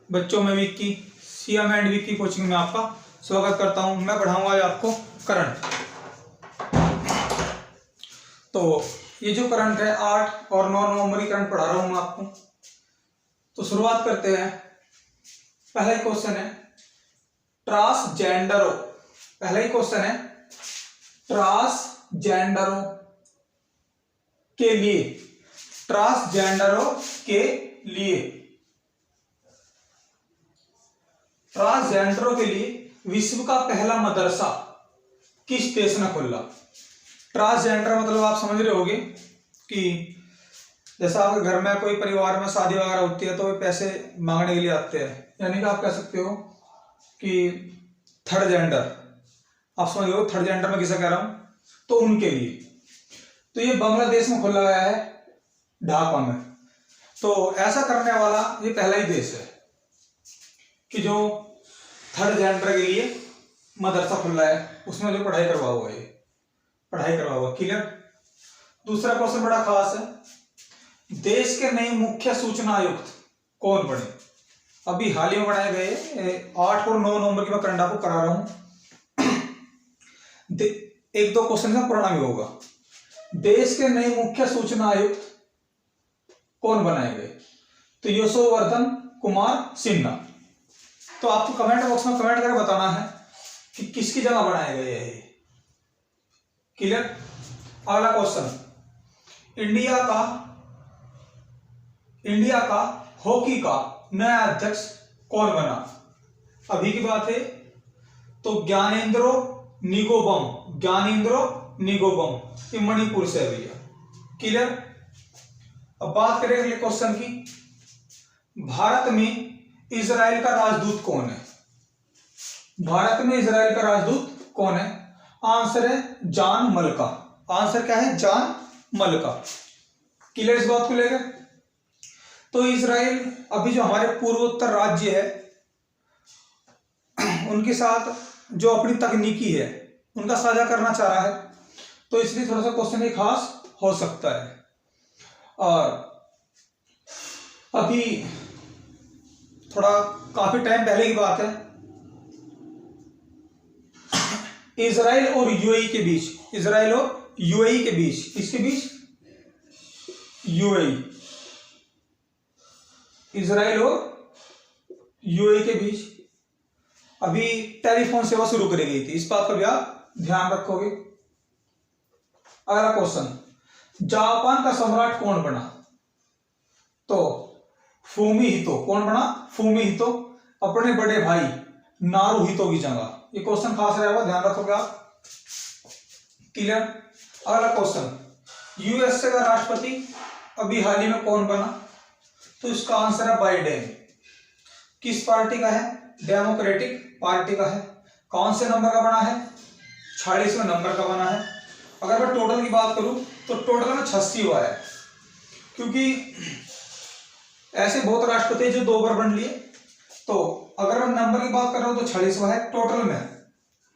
बच्चों में वीक की सीएम एंड वीक की कोचिंग में आपका स्वागत करता हूं। मैं पढ़ाऊंगा आज आपको करंट। तो ये जो करंट है 8 और 9 नवंबर की करंट पढ़ा रहा हूं मैं आपको। तो शुरुआत करते हैं। पहला ही क्वेश्चन है ट्रांसजेंडरों। पहला ही क्वेश्चन है ट्रांसजेंडरों के लिए। ट्रांसजेंडरों के लिए ट्रांसजेंडरों के लिए विश्व का पहला मदरसा किस देश ने खोला। ट्रांसजेंडर मतलब आप समझ रहे होंगे कि जैसा आपके घर में कोई परिवार में शादी वगैरह होती है तो वे पैसे मांगने के लिए आते हैं, यानी कि आप कह सकते हो कि थर्ड जेंडर। आप समझ रहे हो थर्ड जेंडर में किसे कह रहा हूं, तो उनके लिए। तो ये बांग्लादेश में खोला गया है, ढाका में। तो ऐसा करने वाला ये पहला ही देश है कि जो थर्ड जेंडर के लिए मदरसा खुला है, उसमें जो पढ़ाई करवा हुआ है, पढ़ाई करवा हुआ। क्लियर। दूसरा क्वेश्चन बड़ा खास है, देश के नए मुख्य सूचना आयुक्त कौन बने। अभी हाल ही में बनाए गए 8 और 9 नवंबर की मैं करंट आपको करा रहा हूं। एक दो क्वेश्चन का पुराना भी होगा। देश के नए मुख्य सूचना आयुक्त कौन बनाए गए, तो यशोवर्धन कुमार सिन्हा। तो आपको कमेंट बॉक्स में कमेंट करके बताना है कि किसकी जगह बनाए गए हैं। क्लियर। अगला क्वेश्चन, इंडिया का हॉकी का नया अध्यक्ष कौन बना। अभी की बात है। तो ज्ञानेंद्रो निगोबम, ये मणिपुर से है भैया। क्लियर। अब बात करें अगले क्वेश्चन की, भारत में इजराइल का राजदूत कौन है। भारत में इजराइल का राजदूत कौन है। आंसर है जॉन मल्का। आंसर क्या है, जॉन मल्का। क्लियर इस बात को लेकर। तो इजराइल अभी जो हमारे पूर्वोत्तर राज्य है उनके साथ जो अपनी तकनीकी है उनका साझा करना चाह रहा है, तो इसलिए थोड़ा सा क्वेश्चन ये खास हो सकता है। और अभी थोड़ा काफी टाइम पहले की बात है, इजराइल और यूएई के बीच, इजराइल और यूएई के बीच, किसके बीच, यूएई, इजराइल और यूएई के बीच अभी टेलीफोन सेवा शुरू करी गई थी। इस बात का भी आप ध्यान रखोगे। अगला क्वेश्चन, जापान का सम्राट कौन बना। तो फूमिहितो। कौन बना, फूमिहितो, अपने बड़े भाई नारुहितो की जगह। ये क्वेश्चन खास रहेगा, ध्यान रखोगे आप। क्लियर। अगला क्वेश्चन, यूएसए का राष्ट्रपति अभी हाल ही में कौन बना। तो इसका आंसर है बाइडेन। किस पार्टी का है, डेमोक्रेटिक पार्टी का है। कौन से नंबर का बना है, 46वें नंबर का बना है। अगर मैं टोटल की बात करूं तो टोटल में 86 हुआ है, क्योंकि ऐसे बहुत राष्ट्रपति जो 2 बार बन लिए। तो अगर मैं नंबर की बात कर रहा हूं तो 46 हुआ है, टोटल में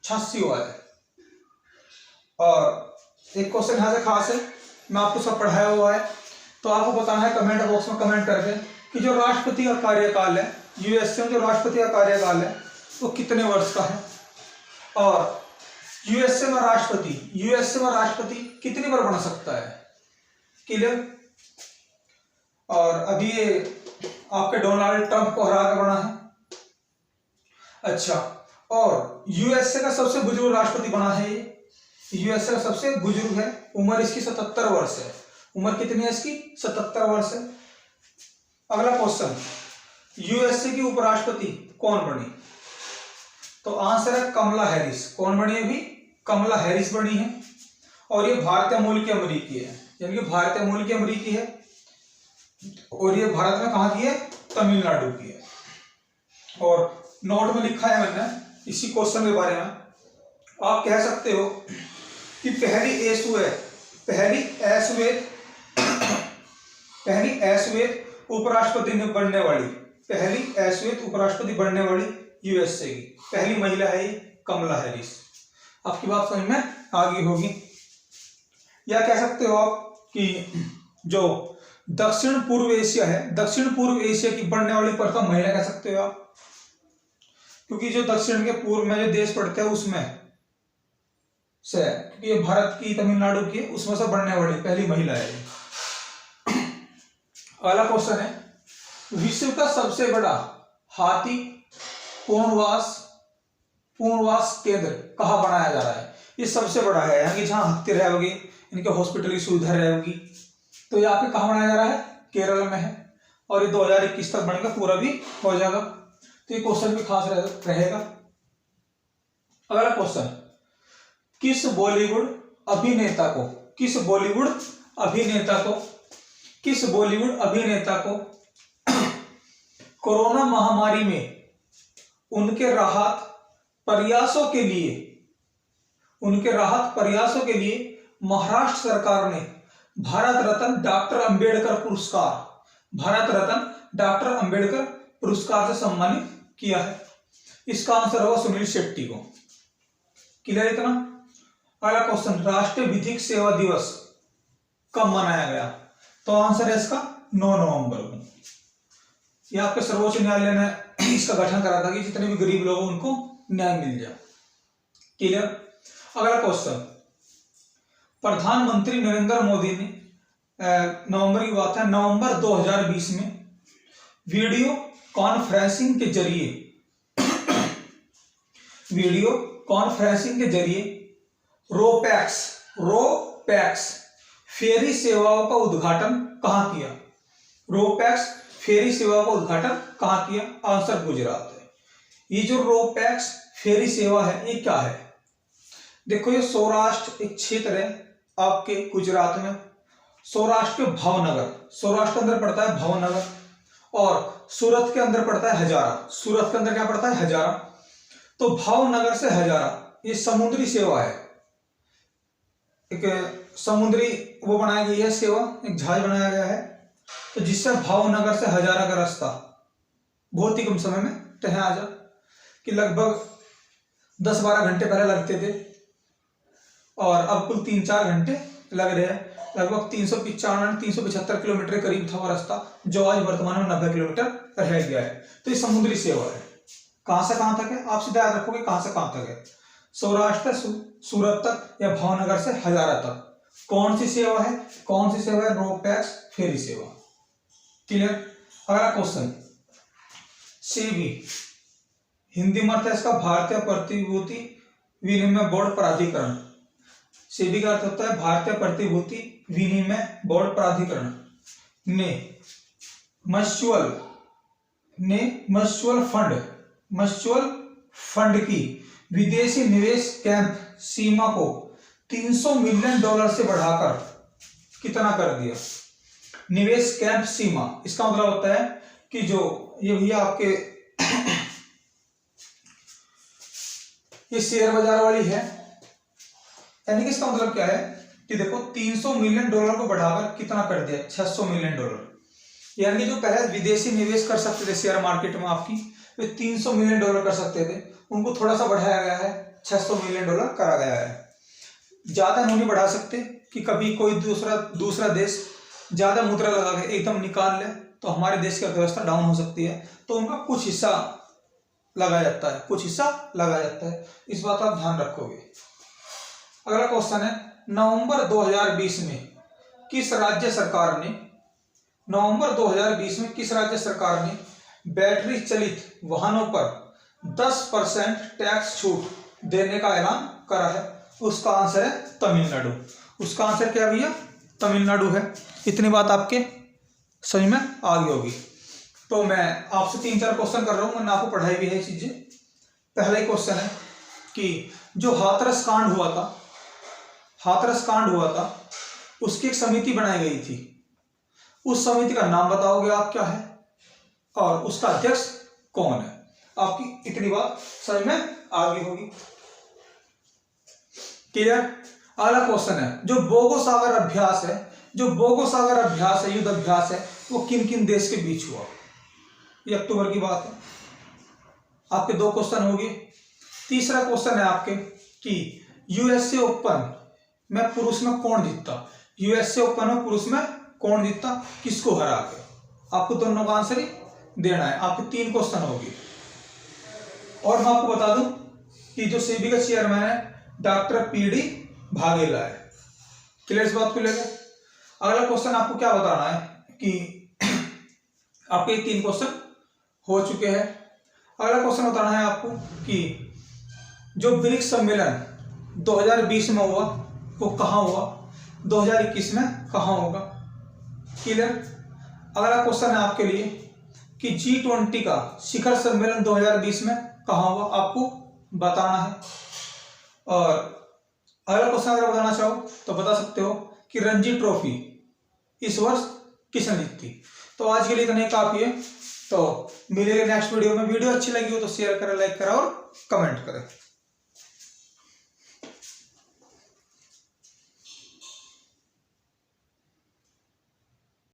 86 हुआ है। और एक क्वेश्चन यहां से खास है, मैं आपको सब पढ़ाया हुआ है, तो आपको बताना है कमेंट बॉक्स में कमेंट करके कि जो राष्ट्रपति का कार्यकाल है, यूएसए में जो राष्ट्रपति का कार्यकाल है वो कितने वर्ष का है। और यूएसए में राष्ट्रपति कितनी बार बन सकता है। क्लियर। और अभी ये आपके डोनाल्ड ट्रंप को हरा कर बना है। अच्छा, और यूएसए का सबसे बुजुर्ग राष्ट्रपति बना है ये। यूएसए का सबसे बुजुर्ग है, उम्र इसकी 77 वर्ष है। उम्र कितनी है इसकी, 77 वर्ष है। अगला क्वेश्चन, यूएसए की उपराष्ट्रपति कौन बनी। तो आंसर है कमला हैरिस। कौन बनी है अभी, कमला हैरिस बनी है। और ये भारतीय मूल की अमेरिकी है, यानी कि भारतीय मूल की अमेरिकी है। और ये भारत में कहां की है, तमिलनाडु की है। और नोट में लिखा है मैंने इसी क्वेश्चन के बारे में, आप कह सकते हो कि पहली ऐश्वेत उपराष्ट्रपति बनने वाली यूएसए की पहली महिला है कमला हैरिस। आपकी बात समझ में आ गई होगी। या कह सकते हो आप कि जो दक्षिण पूर्व एशिया है, दक्षिण पूर्व एशिया की बढ़ने वाली प्रथम महिला कह सकते हो आप, क्योंकि जो दक्षिण के पूर्व में जो देश पड़ते हैं उसमें से, क्योंकि ये भारत की तमिलनाडु की उसमें से बढ़ने वाली पहली महिला है। अगला क्वेश्चन है, विश्व का सबसे बड़ा हाथी पूर्णवास केंद्र कहाँ बनाया जा रहा है? ये सबसे बड़ा है, यानी कि जहाँ हाथी रहेगी, इनके हॉस्पिटल की सुविधा रहेगी, तो ये आपके कहाँ बनाया जा रहा है? केरल में है, और ये 2021 तक बनकर पूरा भी हो जाएगा। तो ये क्वेश्चन भी खास रहेगा। अगला क्वेश्चन, किस बॉलीवुड अभिनेता को कोरोना महामारी में उनके राहत प्रयासों के लिए महाराष्ट्र सरकार ने भारत रत्न डॉक्टर अंबेडकर पुरस्कार से सम्मानित किया है? इसका आंसर होगा सुनील शेट्टी को। क्लियर इतना? अगला क्वेश्चन, राष्ट्रीय विधिक सेवा दिवस कब मनाया गया? तो आंसर है इसका 9 नवंबर को। ये आपके सर्वोच्च न्यायालय ने इसका गठन करा था कि जितने भी गरीब लोग उनको न्याय मिल जाए। क्लियर? अगला क्वेश्चन, प्रधानमंत्री नरेंद्र मोदी ने नवंबर की बात है, नवंबर 2020 में वीडियो कॉन्फ्रेंसिंग के जरिए रोपैक्स फेरी सेवाओं का उद्घाटन कहाँ किया? आंसर गुजरात है। ये जो रोपैक्स फेरी सेवा है ये क्या है? देखो, ये सौराष्ट्र एक क्षेत्र है आपके गुजरात में, सौराष्ट्र के भावनगर, सौराष्ट्र के अंदर पड़ता है भावनगर, और सूरत के अंदर पड़ता है हजारा। सूरत के अंदर क्या पड़ता है? हजारा। तो भावनगर से हजारा ये समुद्री सेवा है, एक समुद्री वो बनाई गई है सेवा, एक जहाज बनाया गया है, तो जिससे भावनगर से हजारा का रास्ता बहुत ही कम समय में तय आ जा, कि लगभग 10-12 घंटे पहले लगते थे और अब कुल 3-4 घंटे लग रहे हैं। लगभग 375 किलोमीटर के करीब था वो रास्ता, जो आज वर्तमान में 90 किलोमीटर रह गया है। तो ये समुद्री सेवा है। कहां से कहां तक है? आप सीधा याद रखोगे कहां से कहां तक है, सौराष्ट्र से सूरत तक या भावनगर से हजारा तक। कौन सी सेवा है? रोपैक्स फेरी सेवा। क्लियर? अगला क्वेश्चन, सेबी हिंदी में अर्थ है इसका भारतीय प्रतिभूति विनिमय बोर्ड प्राधिकरण। सेबी का अर्थ होता है भारतीय प्रतिभूति विनिमय बोर्ड प्राधिकरण ने म्यूचुअल फंड की विदेशी निवेश कैंप सीमा को $300 मिलियन से बढ़ाकर कितना कर दिया? निवेश कैंप सीमा, इसका मतलब होता है कि जो ये भैया आपके ये शेयर बाजार वाली है, यानी कि इसका मतलब क्या है कि देखो $300 मिलियन को बढ़ाकर कितना कर दिया? $600 मिलियन। यानी कि जो पहले विदेशी निवेश कर सकते थे शेयर मार्केट में आपकी, वे $300 मिलियन कर सकते थे, उनको थोड़ा सा बढ़ाया गया है, $600 मिलियन करा गया है। ज्यादा नहीं बढ़ा सकते कि कभी कोई दूसरा देश ज्यादा मुद्रा लगा के एकदम निकाल ले तो हमारे देश की अर्थव्यवस्था डाउन हो सकती है, तो उनका कुछ हिस्सा लगाया जाता है। इस बात का आप ध्यान रखोगे। अगला क्वेश्चन है, नवंबर 2020 में किस राज्य सरकार ने बैटरी चलित वाहनों पर 10% टैक्स छूट देने का ऐलान करा है? उसका आंसर है तमिलनाडु। उसका आंसर क्या भैया? तमिलनाडु है। इतनी बात आपके समझ में आ गई होगी। तो मैं आपसे 3-4 क्वेश्चन कर रहा हूं, मैंने आपको पढ़ाई भी है चीजें। पहला ही क्वेश्चन है कि जो हाथरस कांड हुआ था उसकी एक समिति बनाई गई थी, उस समिति का नाम बताओगे आप क्या है, और उसका अध्यक्ष कौन है? आपकी इतनी बात समझ में आ गई होगी। क्लियर? अगला क्वेश्चन है, जो बोगोसागर अभ्यास है, युद्ध अभ्यास है, वो किन किन देश के बीच हुआ? ये अक्टूबर की बात है। आपके 2 क्वेश्चन हो गए। तीसरा क्वेश्चन है आपके कि यूएसए ओपन में पुरुष में कौन जीतता? यूएसए ओपन में पुरुष में कौन जीता, किसको हरा के। आपको दोनों का आंसर ही देना है। आपके 3 क्वेश्चन होगी। और मैं आपको बता दूं कि जो सेबी का चेयरमैन है डॉक्टर पीडी वाघेला है। क्लियर इस बात को लेकर। अगला क्वेश्चन आपको क्या बताना है कि आपके 3 क्वेश्चन हो चुके हैं। अगला क्वेश्चन बताना है आपको कि जो ब्रिक्स सम्मेलन 2020 में हुआ वो कहाँ हुआ, 2021 में कहाँ होगा। क्लियर। अगला क्वेश्चन है आपके लिए कि G20 का शिखर सम्मेलन 2020 में कहाँ हुआ, आपको बताना है। और अगला क्वेश्चन अगर बताना चाहो तो बता सकते हो कि रणजी ट्रॉफी इस वर्ष किसने जीती। तो आज के लिए इतना ही काफी है। तो मिलेंगे नेक्स्ट वीडियो में। वीडियो अच्छी लगी हो तो शेयर करें, लाइक करें और कमेंट करें।